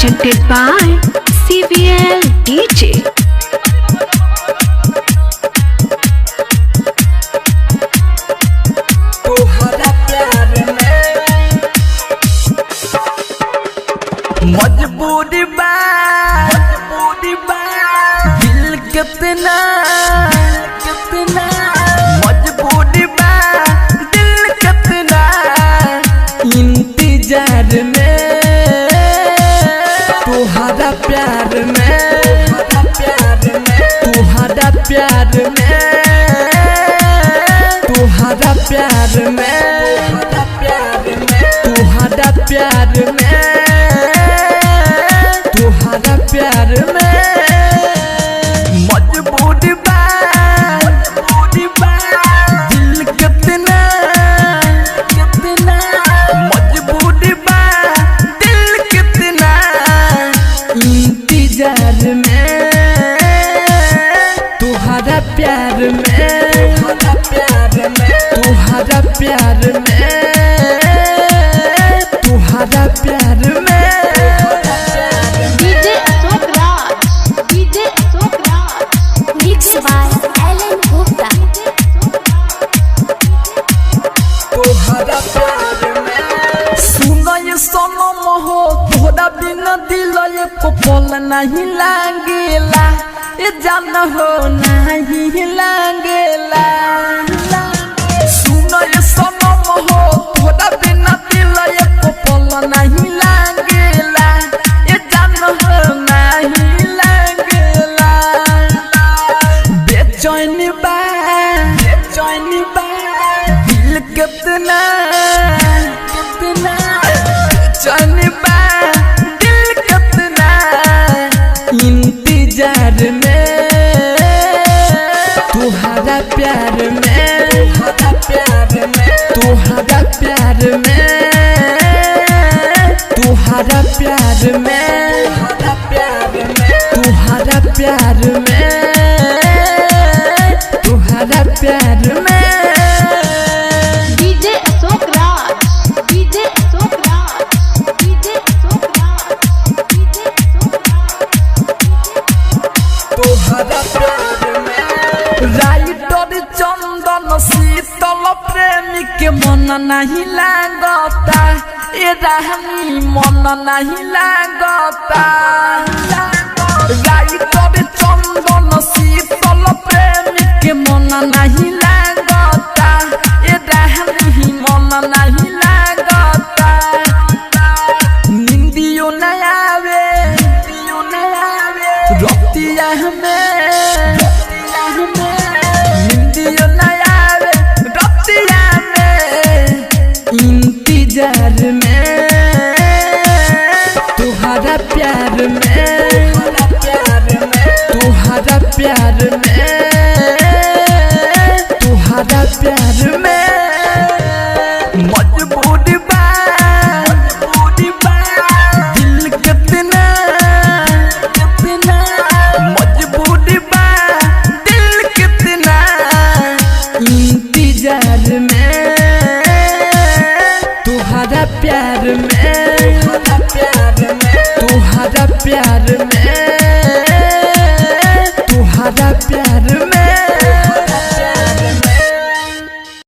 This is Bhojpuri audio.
presented by CVL DJ. मजबूरी बा दिल कितना मजबूरी बा दिल कितना इंतजार में तुहरा प्यार में तुहरा प्यार में तुहरा प्यार में तुहरा प्यार में तुहरा प्यार में मजबूरी बा दिल कितना मजबूरी बा दिल कितना इंतजार में तुहरा प्यार में तुहरा प्यार में तुहरा प्यार में सनम हो तोहरा बिना दिल एको पल नहीं लागेला ए जान हो नहीं लागेला सुनो ये सनम हो तोहरा बिना दिल एको पल नहीं लागेला ए जान हो नहीं लागेला बेचैन बा दिल कितना चैन बा दिल कितना इंतजार में तुहरा प्यार में तुहरा प्यार में तुहरा प्यार में तुहरा प्यार में तुहरा प्यार में राइटर चंदन शीतल प्रेमी के मन नहीं लागता ए राहनी मन नहीं लागता राइटर चंदन शीतल प्रेमी के मन नहीं लागता ए राहनी मन नहीं लागता निंदियो न आवे रतिया हमें इंतजार में तुहरा प्यार में तुहरा प्यार में तुहरा प्यार में मजबूरी बा दिल कितना मजबूरी बा दिल कितना इंतजार में तुहरा प्यार में तुहरा प्यार में तुहरा प्यार में